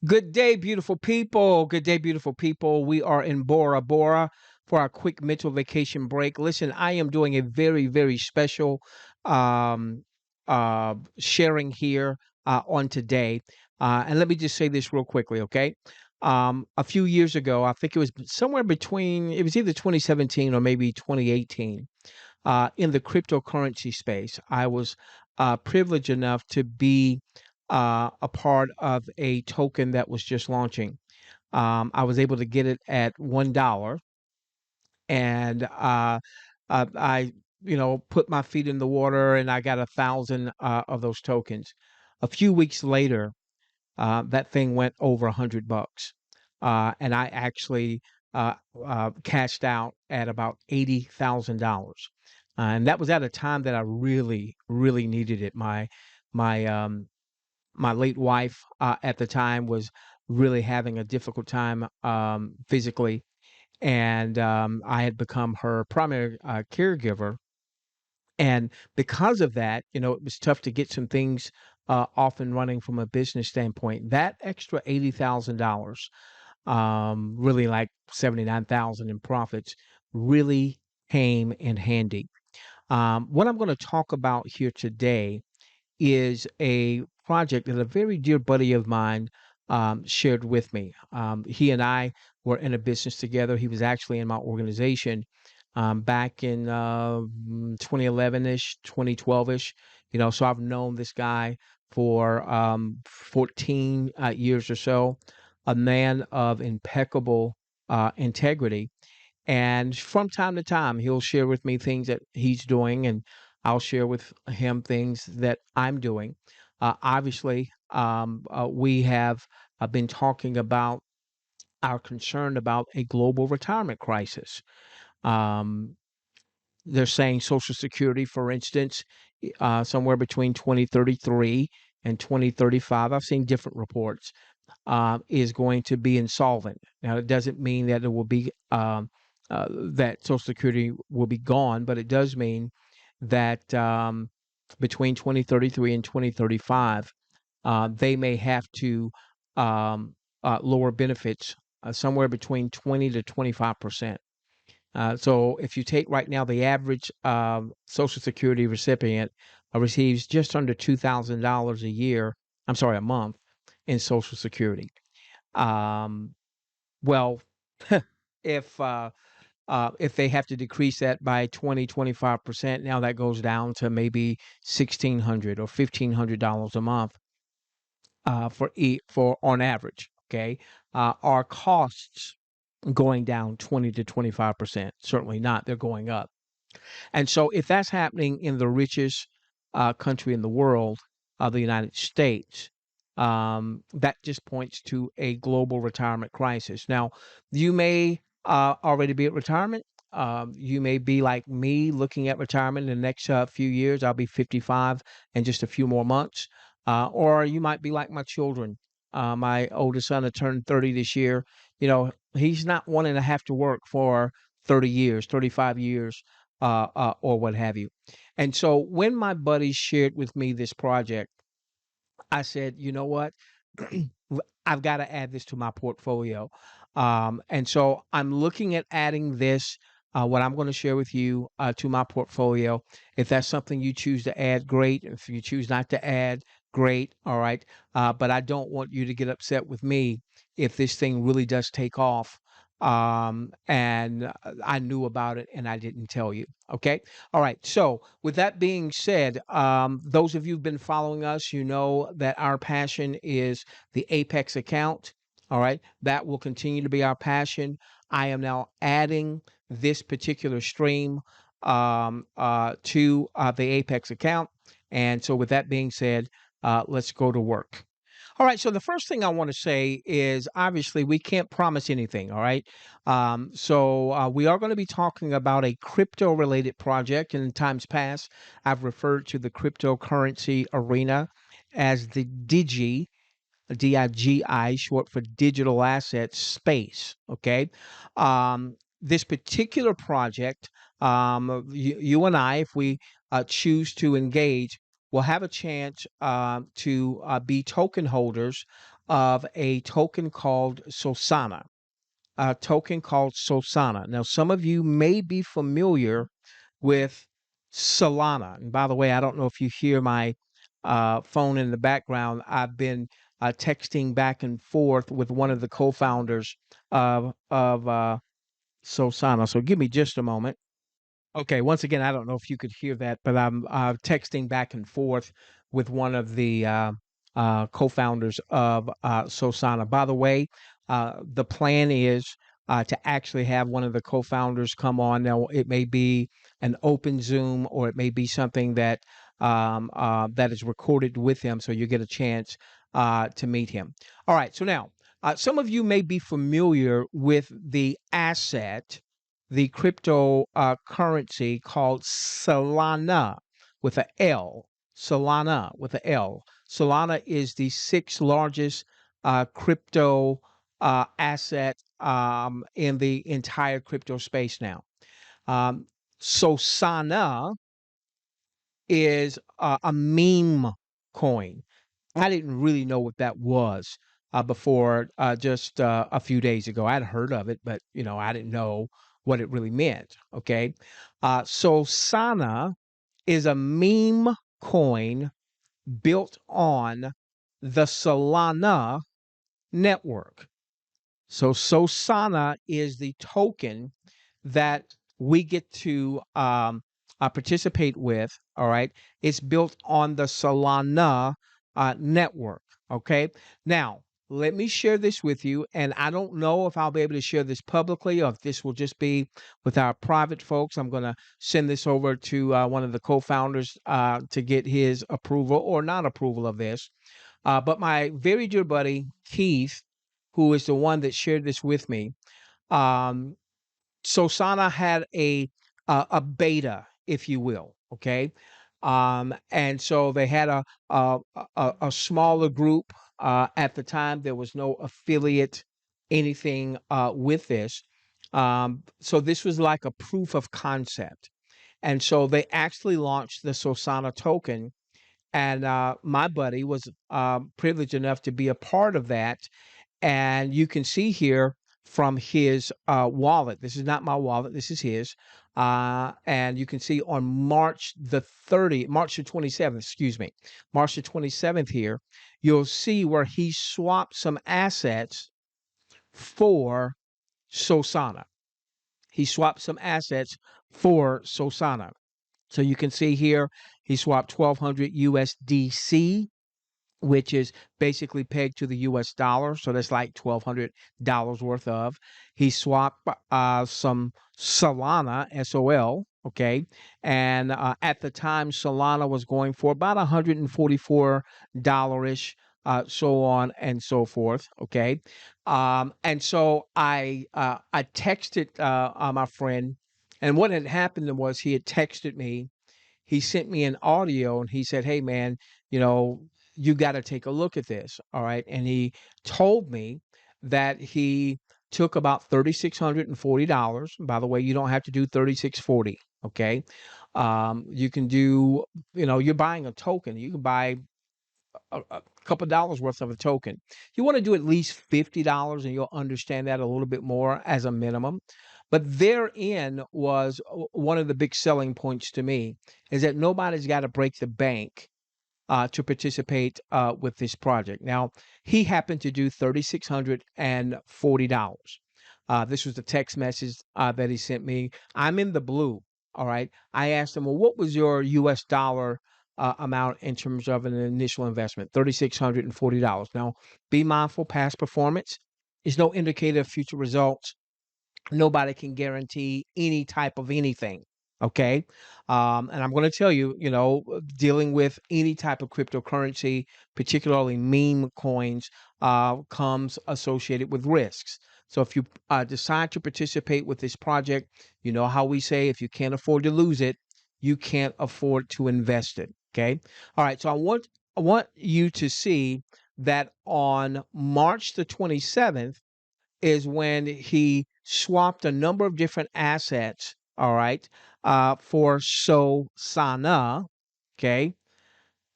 Good day, beautiful people. Good day, beautiful people. We are in Bora Bora for our quick mental vacation break. Listen, I am doing a very, very special um, sharing here on today. And let me just say this real quickly, okay? A few years ago, I think it was somewhere between, it was either 2017 or maybe 2018, in the cryptocurrency space. I was privileged enough to be a part of a token that was just launching. I was able to get it at $1, and I, put my feet in the water, and I got 1,000 of those tokens. A few weeks later, that thing went over $100, and I actually cashed out at about $80,000, and that was at a time that I really, really needed it. My my late wife at the time was really having a difficult time physically, and I had become her primary caregiver. And because of that, it was tough to get some things off and running from a business standpoint. That extra $80,000, really like 79,000 in profits, really came in handy. What I'm going to talk about here today is a project that a very dear buddy of mine shared with me. He and I were in a business together. He was actually in my organization back in 2011-ish, 2012-ish. So I've known this guy for 14 years or so, a man of impeccable integrity. And from time to time, he'll share with me things that he's doing, and I'll share with him things that I'm doing. Obviously, we have been talking about our concern about a global retirement crisis. Um, they're saying Social Security, for instance, somewhere between 2033 and 2035. I've seen different reports. Is going to be insolvent. Now, it doesn't mean that it will be that Social Security will be gone, but it does mean that between 2033 and 2035, they may have to lower benefits somewhere between 20 to 25%. So if you take right now, the average Social Security recipient receives just under $2,000 a year. I'm sorry, a month in Social Security. Um, well, if if they have to decrease that by 20-25%, now that goes down to maybe 1,600 or $1,500 a month for on average. Okay, our costs going down 20 to 25%? Certainly not. They're going up. And so, if that's happening in the richest country in the world, the United States, that just points to a global retirement crisis. Now, you may already be at retirement. You may be like me looking at retirement in the next few years. I'll be 55 in just a few more months. Or you might be like my children. My oldest son had turned 30 this year. He's not wanting to have to work for 30 years, 35 years, or what have you. And so when my buddies shared with me this project, I said, you know what? I've got to add this to my portfolio. And so I'm looking at adding this, what I'm going to share with you, to my portfolio. If that's something you choose to add, great. If you choose not to add, great. All right. But I don't want you to get upset with me if this thing really does take off. And I knew about it and I didn't tell you. Okay. All right. So, with that being said, those of you who've been following us, you know that our passion is the Apex account. All right. That will continue to be our passion. I am now adding this particular stream to the Apex account. And so, with that being said, let's go to work. All right. So the first thing I want to say is obviously we can't promise anything. All right. So we are going to be talking about a crypto related project. And in times past, I've referred to the cryptocurrency arena as the DIGI, short for digital assets space. Okay. This particular project, you and I, if we choose to engage, will have a chance to be token holders of a token called Sosana. A token called Sosana. Now, some of you may be familiar with Solana. And by the way, I don't know if you hear my phone in the background. I've been texting back and forth with one of the co-founders of Sosana. So give me just a moment. Okay, once again, I don't know if you could hear that, but I'm texting back and forth with one of the co-founders of Sosana. By the way, the plan is to actually have one of the co-founders come on. Now, it may be an open Zoom, or it may be something that that is recorded with him, so you get a chance to meet him. All right, so now some of you may be familiar with the asset, the crypto currency called Solana with a L. Solana with a L. Solana is the sixth largest crypto asset in the entire crypto space now. Sosana is a meme coin. I didn't really know what that was before just a few days ago. I'd heard of it, but I didn't know what it really meant. Okay, so Sana is a meme coin built on the Solana network. So Sosana is the token that we get to participate with. All right, it's built on the Solana network. Okay, now let me share this with you, and I don't know if I'll be able to share this publicly or if this will just be with our private folks. I'm going to send this over to one of the co-founders to get his approval or not approval of this. But my very dear buddy Keith, who is the one that shared this with me, um, Sosana had a beta, if you will. Okay, and so they had a smaller group at the time. There was no affiliate anything with this. So this was like a proof of concept, and so they actually launched the Sosana token. And my buddy was privileged enough to be a part of that, and you can see here from his wallet. This is not my wallet. This is his. And you can see on March the 30th, March the 27th, excuse me, March the 27th here, you'll see where he swapped some assets for Sosana. He swapped some assets for Sosana. So you can see here, he swapped 1,200 USDC, which is basically pegged to the US dollar. So that's like $1,200 worth of. He swapped some Solana, SOL, okay? And at the time, Solana was going for about $144-ish, so on and so forth, okay? And so I texted my friend, and what had happened was he had texted me. He sent me an audio and he said, "Hey man, you know, you got to take a look at this." All right. And he told me that he took about $3,640. By the way, you don't have to do 3,640. Okay. You can do, you're buying a token. You can buy a couple dollars worth of a token. You want to do at least $50, and you'll understand that a little bit more as a minimum. But therein was one of the big selling points to me, is that nobody's got to break the bank to participate with this project. Now, he happened to do $3,640. This was the text message that he sent me. I'm in the blue. All right. I asked him, well, what was your US dollar amount in terms of an initial investment? $3,640. Now, be mindful, past performance is no indicator of future results. Nobody can guarantee any type of anything. Okay. And I'm going to tell you, dealing with any type of cryptocurrency, particularly meme coins, comes associated with risks. So if you decide to participate with this project, you know how we say, if you can't afford to lose it, you can't afford to invest it. Okay. All right. So I want you to see that on March the 27th, is when he swapped a number of different assets, all right, for Sosana, okay?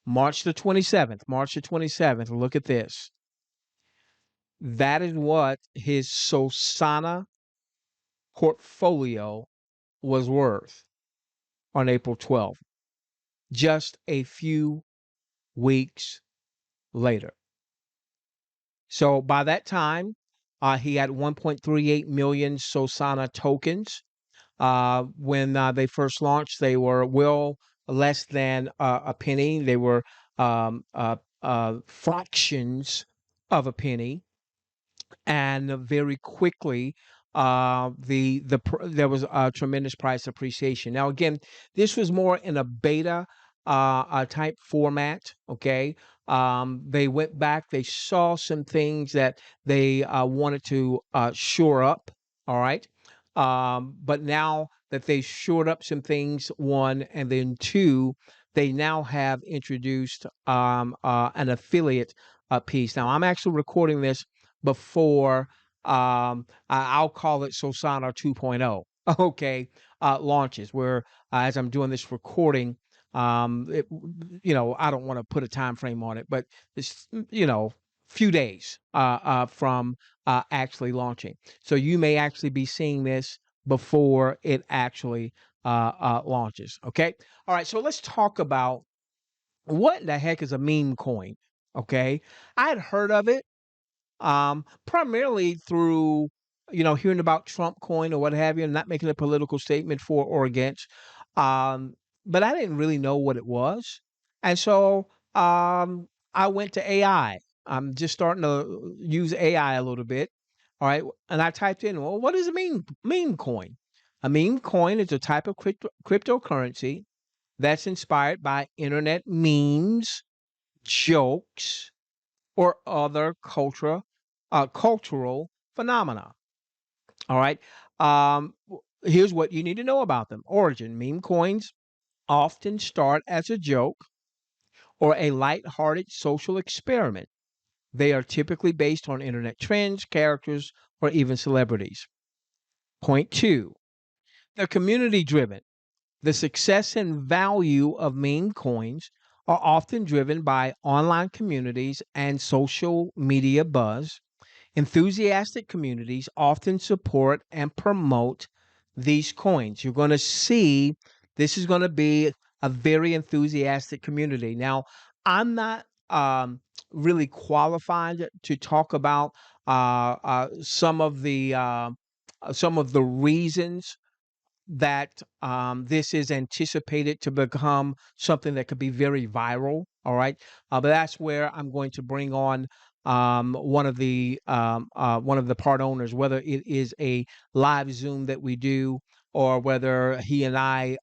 March the 27th, March the 27th, look at this. That is what his Sosana portfolio was worth on April 12th, just a few weeks later. So by that time, he had 1.38 million Sosana tokens. When they first launched, they were well less than a penny. They were fractions of a penny, and very quickly there was a tremendous price appreciation. Now again, this was more in a beta type format. Okay, they went back, they saw some things that they wanted to shore up. All right, but now that they shored up some things, one, and then two, they now have introduced an affiliate piece. Now I'm actually recording this before I'll call it Sosana 2.0, okay, launches, where as I'm doing this recording, it, I don't want to put a time frame on it, but it's, few days from actually launching. So you may actually be seeing this before it actually launches. Okay. All right. So let's talk about what the heck is a meme coin. Okay. I had heard of it primarily through hearing about Trump coin or what have you, and not making a political statement for or against. Um, but I didn't really know what it was, and so I went to AI. I'm just starting to use AI a little bit. All right, and I typed in, well, what does it mean? Meme coin. A meme coin is a type of cryptocurrency that's inspired by internet memes, jokes, or other cultural phenomena. All right. Here's what you need to know about them. Origin: meme coins often start as a joke or a light-hearted social experiment. They are typically based on internet trends, characters, or even celebrities. Point two, they're community driven. The success and value of meme coins are often driven by online communities and social media buzz. Enthusiastic communities often support and promote these coins. You're going to see this is going to be a very enthusiastic community. Now, I'm not really qualified to talk about some of the reasons that this is anticipated to become something that could be very viral. All right, but that's where I'm going to bring on one of the part owners, whether it is a live Zoom that we do or whether he and I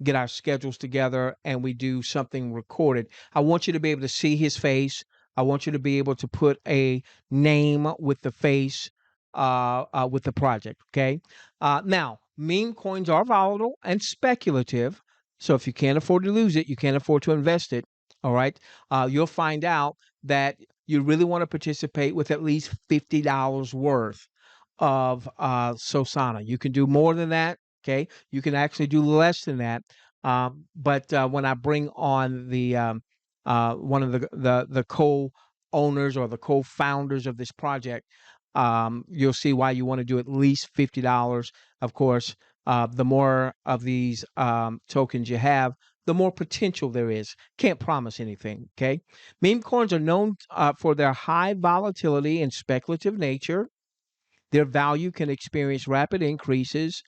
get our schedules together and we do something recorded. I want you to be able to see his face. I want you to be able to put a name with the face with the project. Okay. Now, meme coins are volatile and speculative. So if you can't afford to lose it, you can't afford to invest it. All right. You'll find out that you really want to participate with at least $50 worth of Sosana. You can do more than that. Okay. You can actually do less than that. But when I bring on the one of the co-owners or the co-founders of this project, you'll see why you want to do at least $50. Of course, the more of these tokens you have, the more potential there is. Can't promise anything. Okay. Meme coins are known for their high volatility and speculative nature. Their value can experience rapid increases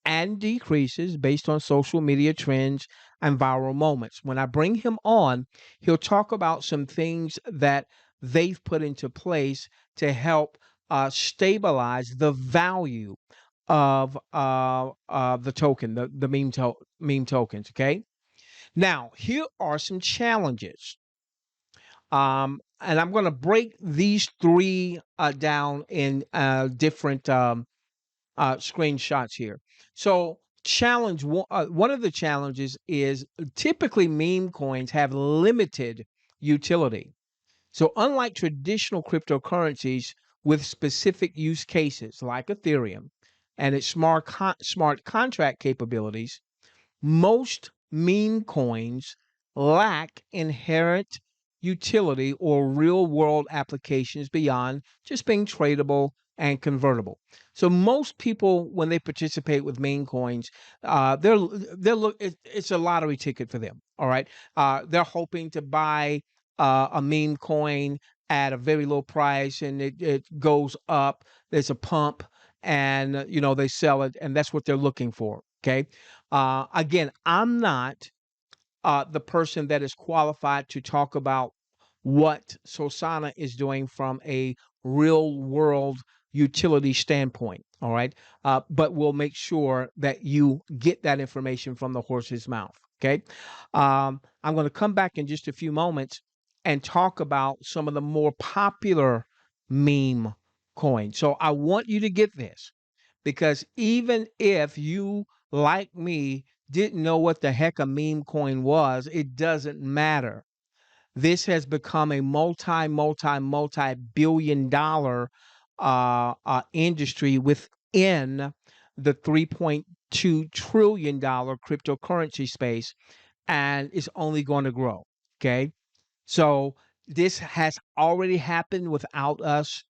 and decreases based on social media trends and viral moments. When I bring him on, he'll talk about some things that they've put into place to help stabilize the value of the token, the meme tokens. Okay. Now, here are some challenges. And I'm going to break these three down in different screenshots here. So, one of the challenges is typically meme coins have limited utility. So, unlike traditional cryptocurrencies with specific use cases like Ethereum and its smart contract capabilities, most meme coins lack inherent utility or real world applications beyond just being tradable and convertible. So most people, when they participate with meme coins, it's a lottery ticket for them. All right, they're hoping to buy a meme coin at a very low price, and it goes up. There's a pump, and they sell it, and that's what they're looking for. Okay, again, I'm not the person that is qualified to talk about what Sosana is doing from a real world utility standpoint. All right. But we'll make sure that you get that information from the horse's mouth. Okay. I'm going to come back in just a few moments and talk about some of the more popular meme coins. So I want you to get this, because even if you, like me, didn't know what the heck a meme coin was, it doesn't matter. This has become a multi billion dollar industry within the $3.2 trillion cryptocurrency space, and it's only going to grow. Okay. So this has already happened without us.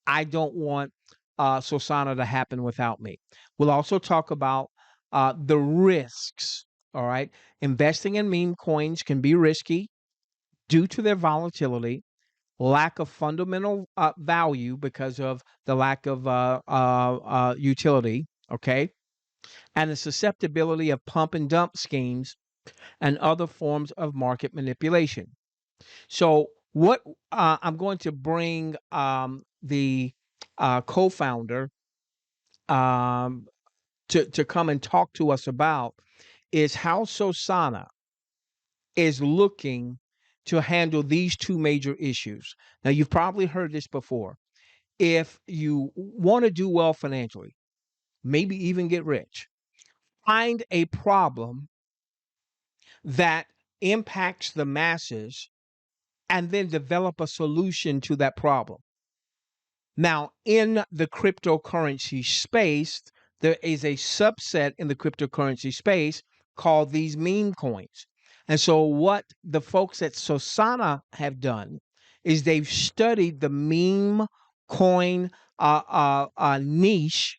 I don't want Sosana to happen without me. We'll also talk about the risks. All right. Investing in meme coins can be risky due to their volatility, lack of fundamental value because of the lack of utility. Okay. And the susceptibility of pump and dump schemes and other forms of market manipulation. So, what I'm going to bring the co-founder um, to come and talk to us about is how Sosana is looking to handle these two major issues. Now, you've probably heard this before. If you want to do well financially, maybe even get rich, find a problem that impacts the masses and then develop a solution to that problem. Now, in the cryptocurrency space, there is a subset in the cryptocurrency space called these meme coins. And so, what the folks at Sosana have done is they've studied the meme coin niche,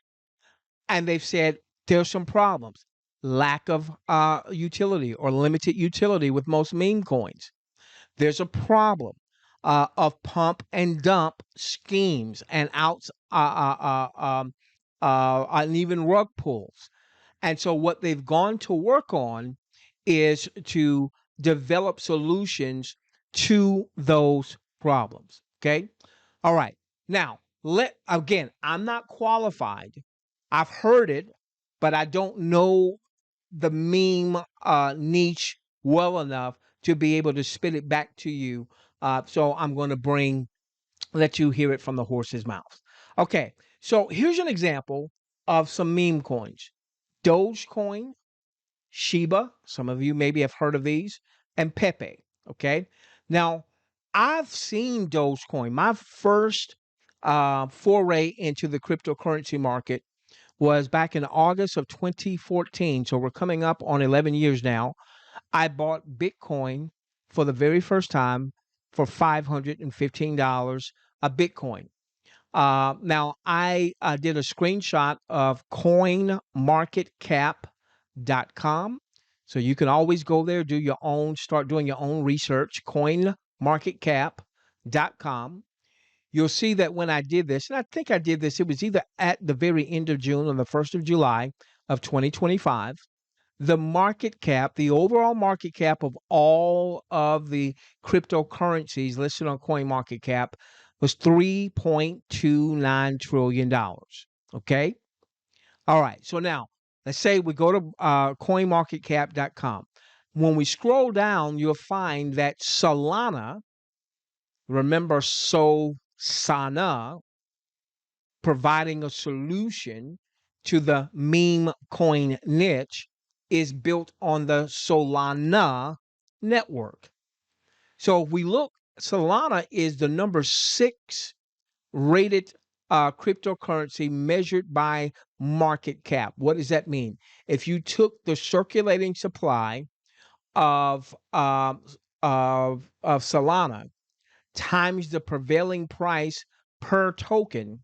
and they've said there's some problems: lack of utility or limited utility with most meme coins. There's a problem of pump and dump schemes and and even rug pulls. And so, what they've gone to work on is to develop solutions to those problems. Okay. All right. Now, I'm not qualified. I've heard it, but I don't know the meme niche well enough to be able to spit it back to you. So I'm going to let you hear it from the horse's mouth. Okay, so here's an example of some meme coins: Dogecoin, Shiba. Some of you maybe have heard of these, and Pepe. Okay, now I've seen Dogecoin. My first foray into the cryptocurrency market was back in August of 2014. So we're coming up on 11 years now. I bought Bitcoin for the very first time for $515 a Bitcoin. Now, I did a screenshot of coinmarketcap.com. So you can always go there, start doing your own research, coinmarketcap.com. You'll see that when I did this, and I think I did this, it was either at the very end of June or the 1st of July of 2025. The market cap, the overall market cap of all of the cryptocurrencies listed on CoinMarketCap was $3.29 trillion. Okay. All right. So now let's say we go to coinmarketcap.com. When we scroll down, you'll find that Solana, remember Sosana, providing a solution to the meme coin niche, is built on the Solana network. So if we look, Solana is the number 6 rated cryptocurrency measured by market cap. What does that mean? If you took the circulating supply of of Solana times the prevailing price per token,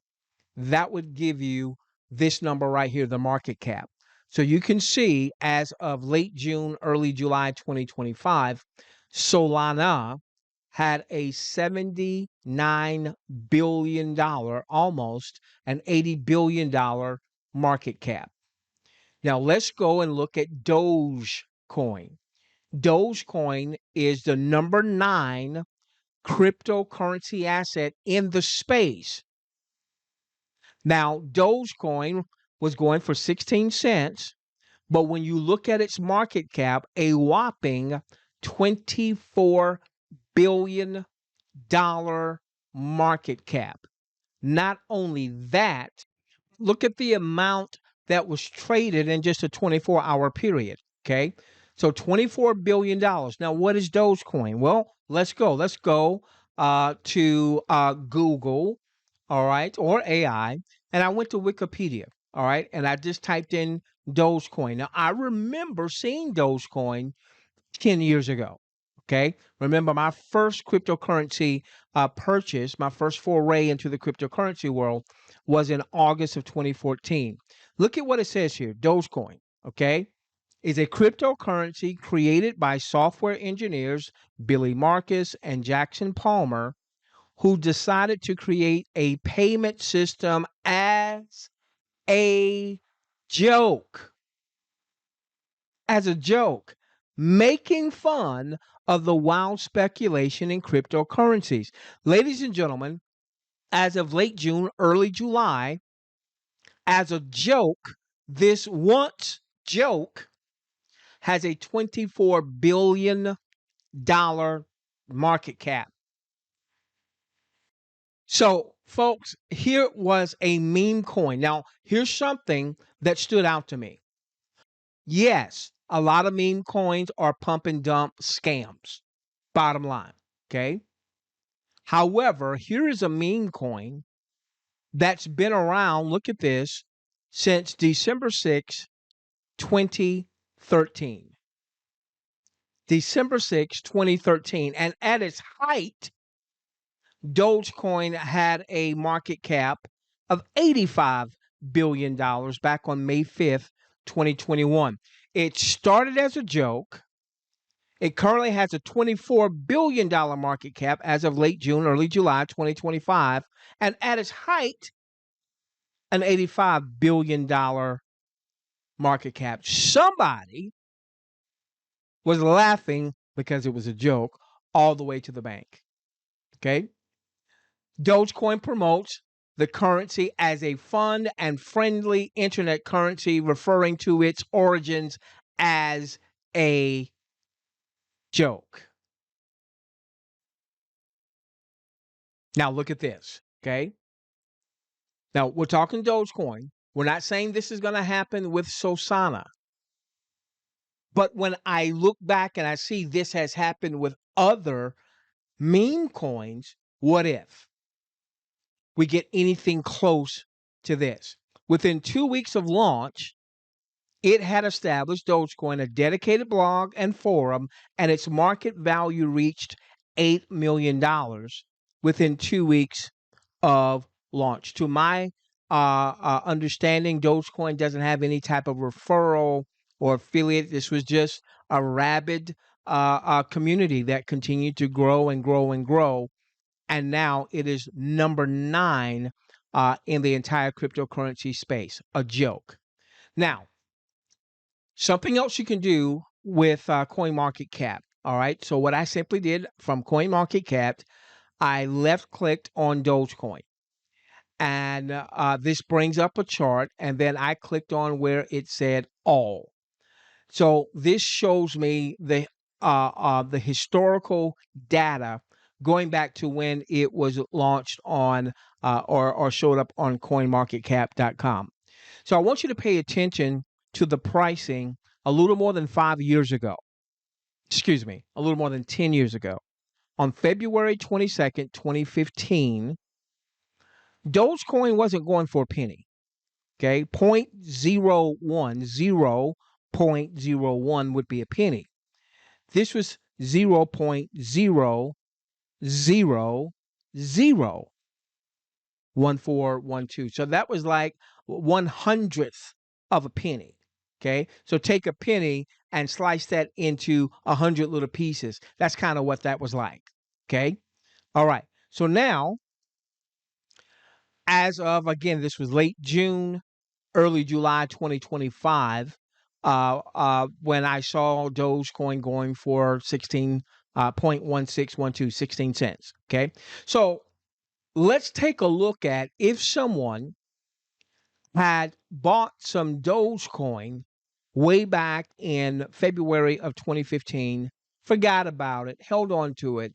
that would give you this number right here, the market cap. So you can see as of late June, early July 2025, Solana had a $79 billion, almost an $80 billion market cap. Now let's go and look at Dogecoin. Dogecoin is the number 9 cryptocurrency asset in the space. Now, Dogecoin was going for 16 cents, but when you look at its market cap, a whopping $24 billion market cap. Not only that, look at the amount that was traded in just a 24-hour period. Okay. So $24 billion. Now, what is Dogecoin? Well, let's go. Let's go to Google, all right, or AI. And I went to Wikipedia, all right, and I just typed in Dogecoin. Now, I remember seeing Dogecoin 10 years ago. Okay. Remember, my first cryptocurrency purchase, my first foray into the cryptocurrency world was in August of 2014. Look at what it says here. Dogecoin, okay, is a cryptocurrency created by software engineers Billy Marcus and Jackson Palmer, who decided to create a payment system as a joke. As a joke, making fun of the wild speculation in cryptocurrencies. Ladies and gentlemen, as of late June, early July, as a joke, this once joke has a $24 billion market cap. So, folks, here was a meme coin. Now, here's something that stood out to me. Yes, a lot of meme coins are pump and dump scams. Bottom line, okay? However, here is a meme coin that's been around, look at this, since December 6, 2013. December 6, 2013. And at its height, Dogecoin had a market cap of $85 billion back on May 5th, 2021. It started as a joke. It currently has a $24 billion market cap as of late June, early July 2025. And at its height, an $85 billion market cap. Somebody was laughing because it was a joke all the way to the bank. Okay? Dogecoin promotes the currency as a fun and friendly internet currency, referring to its origins as a joke. Now, look at this, okay? Now, we're talking Dogecoin. We're not saying this is going to happen with Sosana. But when I look back and I see this has happened with other meme coins, what if we get anything close to this? Within 2 weeks of launch, it had established Dogecoin a dedicated blog and forum, and its market value reached $8 million within 2 weeks of launch. To my understanding, Dogecoin doesn't have any type of referral or affiliate. This was just a rabid community that continued to grow and grow and grow. And now it is number 9 in the entire cryptocurrency space. A joke. Now, something else you can do with CoinMarketCap. All right. So what I simply did from CoinMarketCap, I left clicked on Dogecoin. And this brings up a chart. And then I clicked on where it said all. So this shows me the historical data going back to when it was launched on or showed up on CoinMarketCap.com. So I want you to pay attention to the pricing a little more than 5 years ago. Excuse me, a little more than 10 years ago. On February 22nd, 2015, Dogecoin wasn't going for a penny. Okay, 0.010.01 would be a penny. This was 0.0001412. So that was like 1/100th of a penny. Okay. So take a penny and slice that into 100 little pieces. That's kind of what that was like. Okay. All right. So now, as of, again, this was late June, early July 2025, when I saw Dogecoin going for 16.1612, 16 cents. Okay. So let's take a look at if someone had bought some Dogecoin way back in February of 2015, forgot about it, held on to it,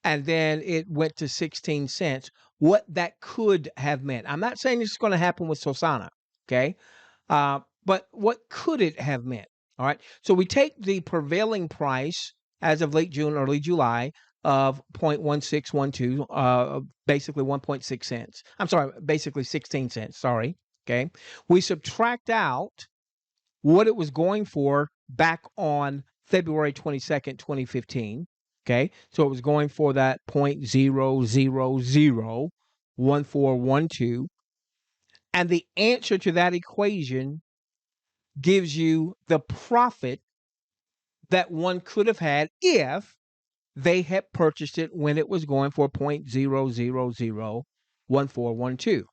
and then it went to 16 cents, what that could have meant. I'm not saying this is going to happen with Sosana, okay? But what could it have meant? All right. So we take the prevailing price as of late June, early July of 0.1612, basically 1.6 cents. I'm sorry, basically 16 cents. Sorry. Okay. We subtract out what it was going for back on February 22nd, 2015. Okay. So it was going for that 0.0001412. And the answer to that equation gives you the profit that one could have had if they had purchased it when it was going for 0.0001412.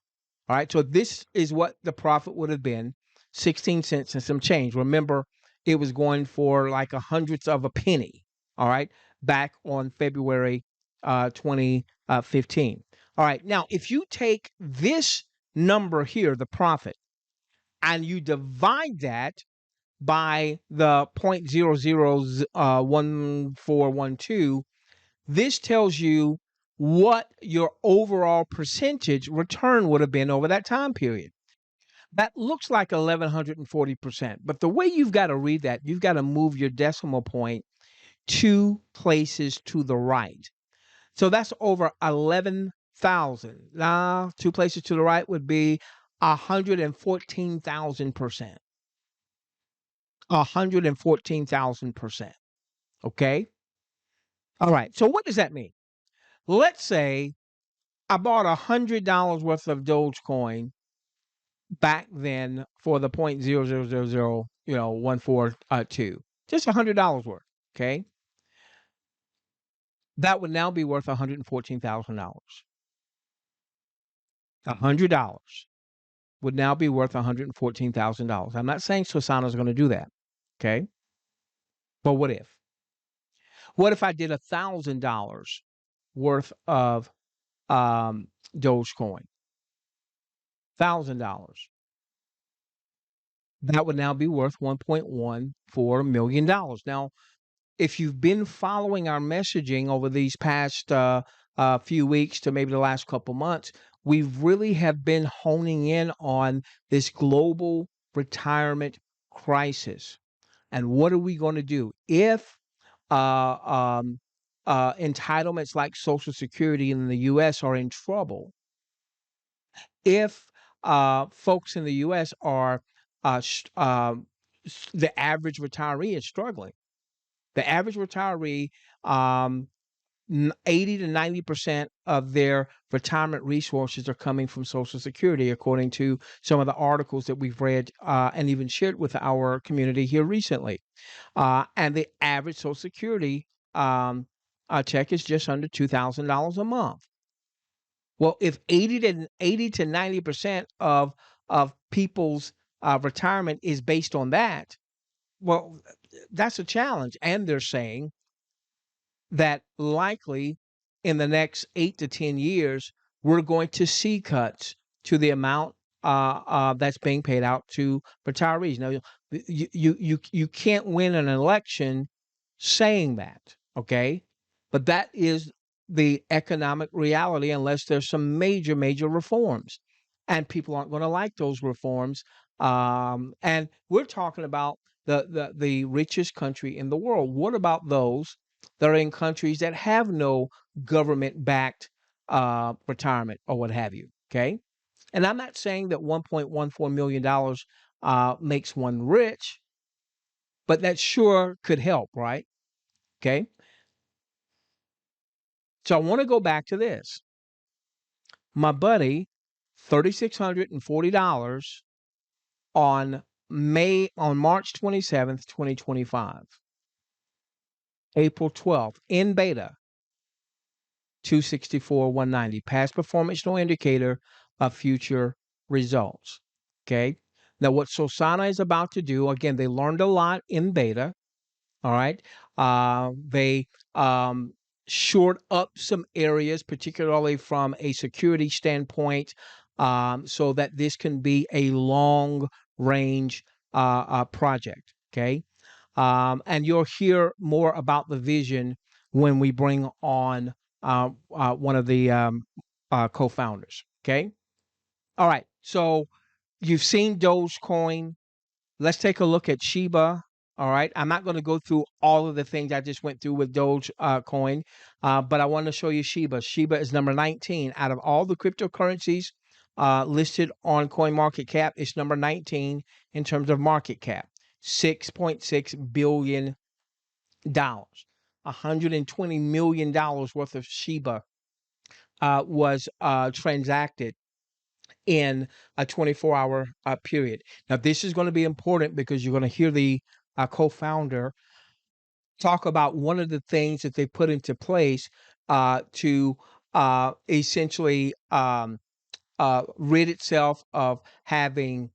All right, so this is what the profit would have been, 16 cents and some change. Remember, it was going for like a hundredth of a penny, all right, back on February 2015. All right, now if you take this number here, the profit, and you divide that by the 0.001412, this tells you what your overall percentage return would have been over that time period. That looks like 1140%. But the way you've got to read that, you've got to move your decimal point 2 places to the right. So that's over 11,000. Now, 2 places to the right would be 114,000%. 114,000%. Okay. All right. So what does that mean? Let's say I bought $100 worth of Dogecoin back then for the 0.0000, 142. Just $100 worth. Okay. That would now be worth $114,000. $100 would now be worth $114,000. I'm not saying Sosana is going to do that. Okay. But what if? What if I did $1,000 worth of Dogecoin? $1,000. That would now be worth $1.14 million. Now, if you've been following our messaging over these past few weeks to maybe the last couple months, we really have been honing in on this global retirement crisis. And what are we going to do if uh, um, entitlements like Social Security in the U.S. are in trouble? If folks in the U.S. are the average retiree is struggling. The average retiree, 80 to 90% of their retirement resources are coming from Social Security, according to some of the articles that we've read and even shared with our community here recently. And the average Social Security check is just under $2,000 a month. Well, if 80 to 90% of people's retirement is based on that, well, that's a challenge. And they're saying that likely in the next 8 to 10 years, we're going to see cuts to the amount that's being paid out to retirees. Now, you can't win an election saying that, okay? But that is the economic reality unless there's some major reforms, and people aren't going to like those reforms. And we're talking about the richest country in the world. What about those that are in countries that have no government-backed retirement or what have you? Okay, and I'm not saying that $1.14 million makes one rich, but that sure could help, right? Okay. So I want to go back to this. My buddy, $3,640 on March 27th, 2025. April 12th, in beta, 264, 190. Past performance, no indicator of future results. Okay. Now, what Sosana is about to do, again, they learned a lot in beta. All right. They shored up some areas, particularly from a security standpoint, so that this can be a long range project. Okay. And you'll hear more about the vision when we bring on one of the co founders. Okay. All right. So you've seen Dogecoin. Let's take a look at Shiba. All right. I'm not going to go through all of the things I just went through with Doge coin, but I want to show you Shiba. Shiba is number 19 out of all the cryptocurrencies listed on CoinMarketCap. It's number 19 in terms of market cap, $6.6 billion. $120 million worth of Shiba was transacted in a 24-hour period. Now, this is going to be important because you're going to hear the co-founder talk about one of the things that they put into place to essentially rid itself of having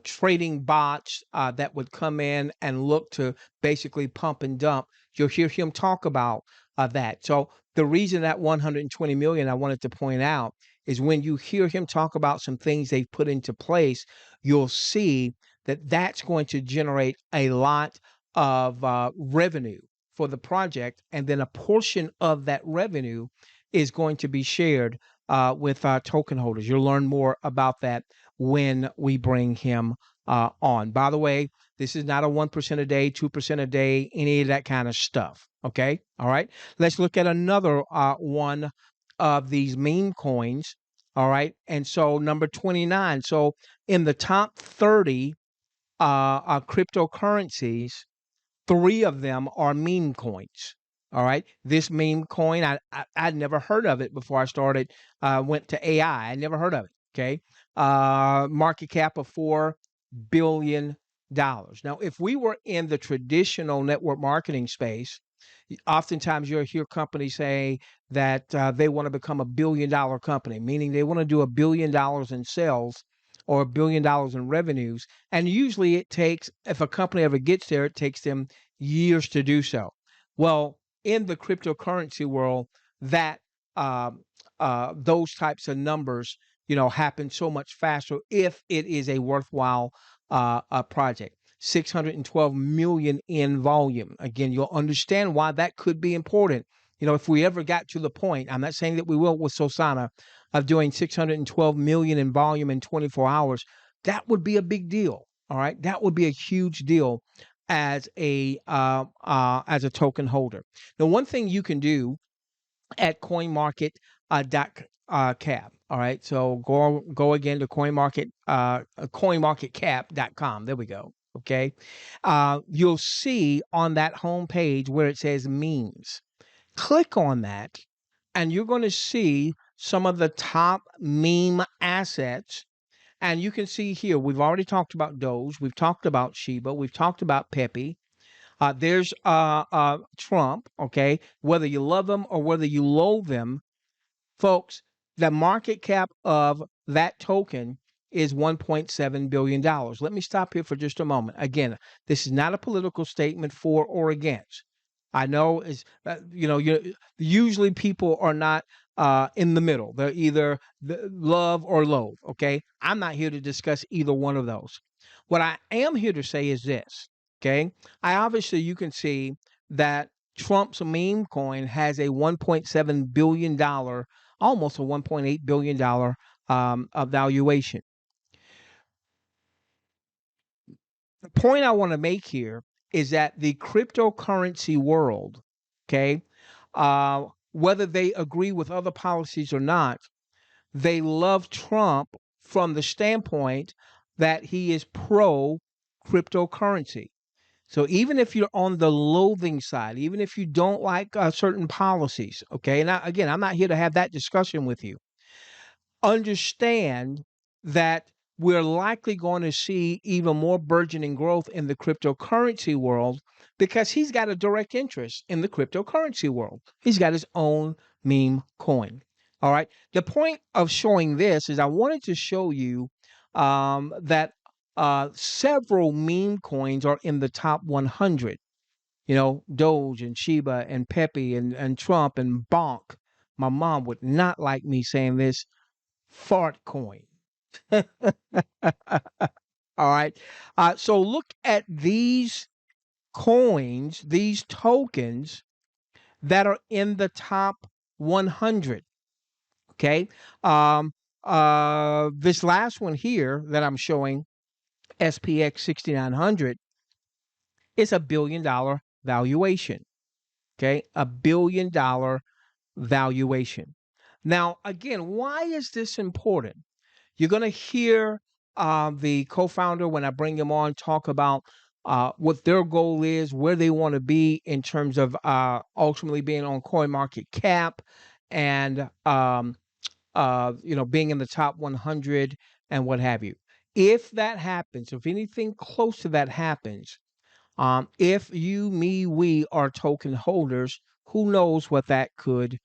trading bots that would come in and look to basically pump and dump. You'll hear him talk about that. So the reason that 120 million I wanted to point out is when you hear him talk about some things they've put into place, you'll see that that's going to generate a lot of revenue for the project, and then a portion of that revenue is going to be shared with token holders. You'll learn more about that when we bring him on. By the way, this is not a 1% a day, 2% a day, any of that kind of stuff. Okay. All right. Let's look at another one of these meme coins. All right. And so number 29. So in the top 30 cryptocurrencies, 3 of them are meme coins. All right. This meme coin, I'd never heard of it before I started, went to AI. I never heard of it. Okay. Market cap of $4 billion. Now, if we were in the traditional network marketing space, oftentimes you'll hear companies say that they want to become $1 billion company, meaning they want to do $1 billion in sales or $1 billion in revenues. And usually it takes, if a company ever gets there, it takes them years to do so. Well, in the cryptocurrency world, that those types of numbers, happen so much faster if it is a worthwhile project. 612 million in volume. Again, you'll understand why that could be important. If we ever got to the point, I'm not saying that we will with Sosana, of doing 612 million in volume in 24 hours, that would be a big deal. All right, that would be a huge deal as a token holder. Now, one thing you can do at CoinMarket.cap. All right, so go again to CoinMarketCap.com. There we go. Okay, you'll see on that home page where it says memes. Click on that, and you're going to see some of the top meme assets. And you can see here, we've already talked about Doge, we've talked about Shiba, we've talked about Pepe. There's Trump, okay? Whether you love them or whether you loathe them, folks, the market cap of that token is $1.7 billion. Let me stop here for just a moment. Again, this is not a political statement for or against. I know is usually people are not in the middle. They're either love or loathe. Okay, I'm not here to discuss either one of those. What I am here to say is this. Okay, you can see that Trump's meme coin has a $1.7 billion, almost a $1.8 billion valuation. The point I want to make here is that the cryptocurrency world, okay, whether they agree with other policies or not, they love Trump from the standpoint that he is pro cryptocurrency. So even if you're on the loathing side, even if you don't like certain policies, okay, now again, I'm not here to have that discussion with you. Understand that we're likely going to see even more burgeoning growth in the cryptocurrency world because he's got a direct interest in the cryptocurrency world. He's got his own meme coin. All right. The point of showing this is I wanted to show you that several meme coins are in the top 100. You know, Doge and Shiba and Pepe and Trump and Bonk. My mom would not like me saying this. Fart coin. All right. So look at these coins, these tokens that are in the top 100. Okay. This last one here that I'm showing, SPX 6900, is $1 billion valuation. Okay. $1 billion valuation. Now, again, why is this important? You're going to hear the co-founder, when I bring him on, talk about what their goal is, where they want to be in terms of ultimately being on CoinMarketCap and being in the top 100 and what have you. If that happens, if anything close to that happens, if you, me, we are token holders, who knows what that could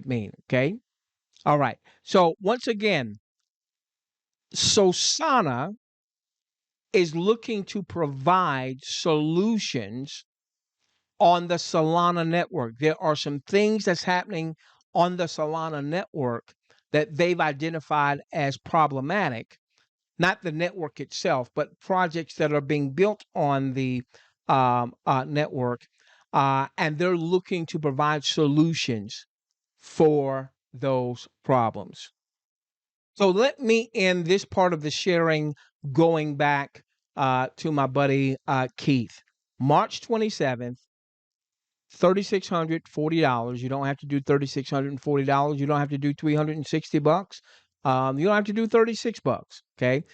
mean? Okay. All right. So once again, Sosana is looking to provide solutions on the Solana network. There are some things that's happening on the Solana network that they've identified as problematic, not the network itself, but projects that are being built on the network. And they're looking to provide solutions for those problems. So let me end this part of the sharing going back to my buddy Keith. March 27th, $3,640. You don't have to do $3,640. You don't have to do $360. You don't have to do $36. Okay.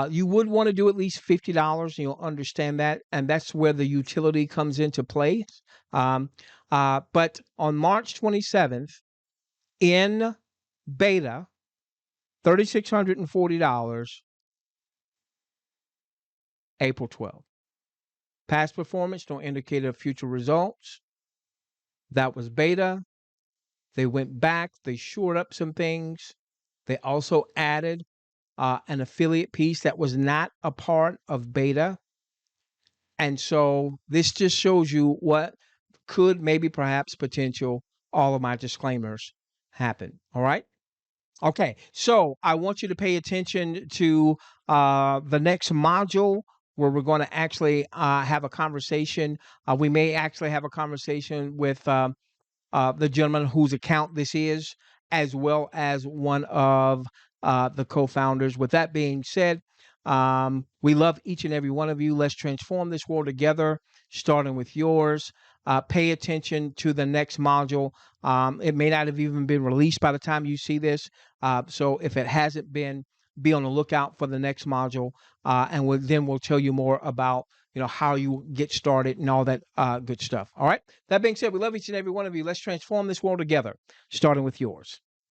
You would want to do at least $50. You'll understand that, and that's where the utility comes into play. But on March 27th, in beta, $3,640, April 12th. Past performance don't indicate of future results. That was beta. They went back, they shored up some things. They also added an affiliate piece that was not a part of beta. And so this just shows you what could, maybe, perhaps, potential, all of my disclaimers happen. All right. Okay, so I want you to pay attention to the next module where we're going to actually have a conversation. We may actually have a conversation with the gentleman whose account this is, as well as one of the co-founders. With that being said, we love each and every one of you. Let's transform this world together, starting with yours. Pay attention to the next module. It may not have even been released by the time you see this. So if it hasn't been, be on the lookout for the next module. And we'll tell you more about how you get started and all that good stuff. All right. That being said, we love each and every one of you. Let's transform this world together, starting with yours.